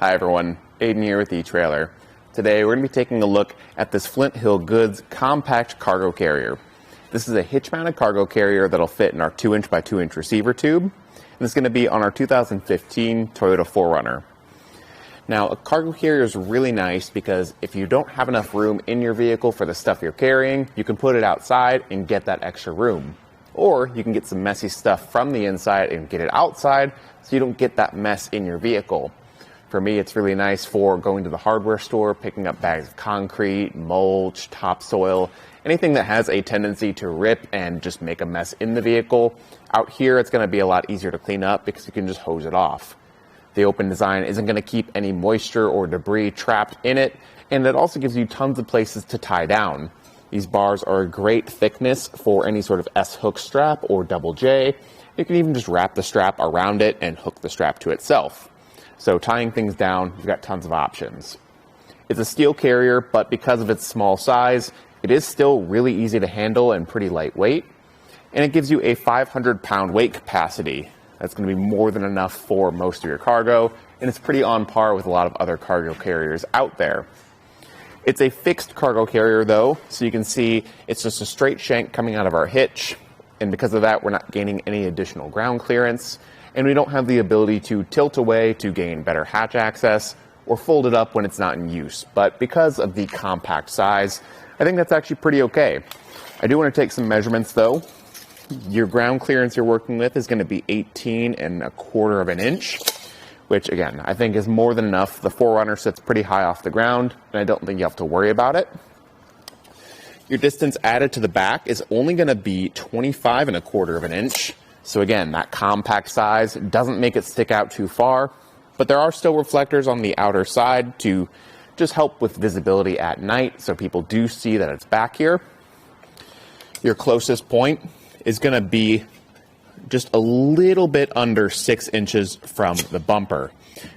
Hi everyone, Aiden here with etrailer. Today we're going to be taking a look at this Flint Hill Goods compact cargo carrier. This is a hitch-mounted cargo carrier that'll fit in our 2" by 2" receiver tube, and it's going to be on our 2015 Toyota 4Runner. Now, a cargo carrier is really nice because if you don't have enough room in your vehicle for the stuff you're carrying, you can put it outside and get that extra room. Or you can get some messy stuff from the inside and get it outside so you don't get that mess in your vehicle. For me, it's really nice for going to the hardware store, picking up bags of concrete, mulch, topsoil, anything that has a tendency to rip and just make a mess in the vehicle. Out here, it's going to be a lot easier to clean up because you can just hose it off. The open design isn't going to keep any moisture or debris trapped in it, and it also gives you tons of places to tie down. These bars are a great thickness for any sort of S-hook strap or double J. You can even just wrap the strap around it and hook the strap to itself. So tying things down, you've got tons of options. It's a steel carrier, but because of its small size, it is still really easy to handle and pretty lightweight. And it gives you a 500-pound weight capacity. That's going to be more than enough for most of your cargo, and it's pretty on par with a lot of other cargo carriers out there. It's a fixed cargo carrier though, so you can see it's just a straight shank coming out of our hitch, and because of that, we're not gaining any additional ground clearance. And we don't have the ability to tilt away to gain better hatch access or fold it up when it's not in use. But because of the compact size, I think that's actually pretty okay. I do want to take some measurements though. Your ground clearance you're working with is going to be 18 1/4 inches, which again, I think is more than enough. The 4Runner sits pretty high off the ground, and I don't think you have to worry about it. Your distance added to the back is only going to be 25 1/4 inches. So again, that compact size doesn't make it stick out too far, but there are still reflectors on the outer side to just help with visibility at night, so people do see that it's back here. Your closest point is going to be just a little bit under 6 inches from the bumper,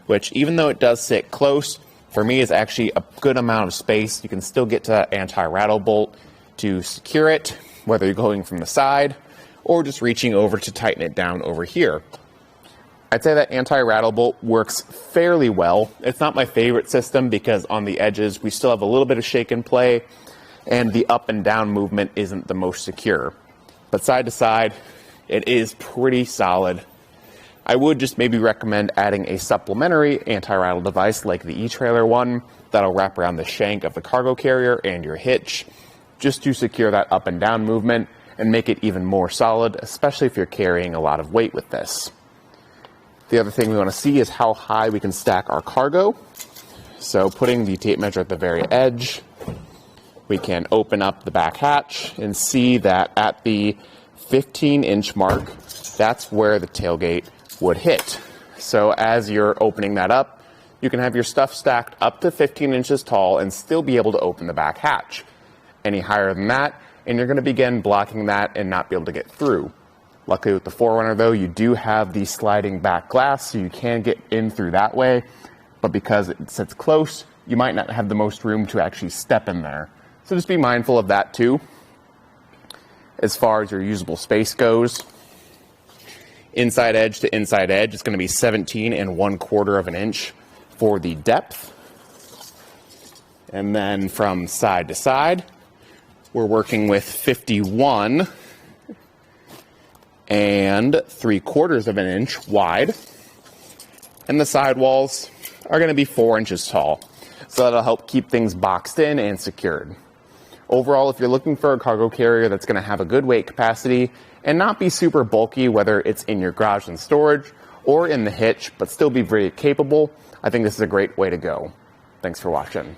which even though it does sit close, for me is actually a good amount of space. You can still get to that anti-rattle bolt to secure it, whether you're going from the side or just reaching over to tighten it down over here. I'd say that anti-rattle bolt works fairly well. It's not my favorite system because on the edges we still have a little bit of shake and play, and the up and down movement isn't the most secure. But side to side, it is pretty solid. I would just maybe recommend adding a supplementary anti-rattle device like the etrailer one that'll wrap around the shank of the cargo carrier and your hitch, just to secure that up and down movement and make it even more solid, especially if you're carrying a lot of weight with this. The other thing we want to see is how high we can stack our cargo. So putting the tape measure at the very edge, we can open up the back hatch and see that at the 15-inch mark, that's where the tailgate would hit. So as you're opening that up, you can have your stuff stacked up to 15 inches tall and still be able to open the back hatch. Any higher than that, and you're going to begin blocking that and not be able to get through. Luckily with the 4Runner though, you do have the sliding back glass, so you can get in through that way, but because it sits close, you might not have the most room to actually step in there. So just be mindful of that too. As far as your usable space goes, inside edge to inside edge, it's going to be 17 1/4 inches for the depth. And then from side to side, we're working with 51 3/4 inches wide, and the sidewalls are going to be 4 inches tall, so that'll help keep things boxed in and secured. Overall, if you're looking for a cargo carrier that's going to have a good weight capacity and not be super bulky, whether it's in your garage and storage or in the hitch, but still be very capable, I think this is a great way to go. Thanks for watching.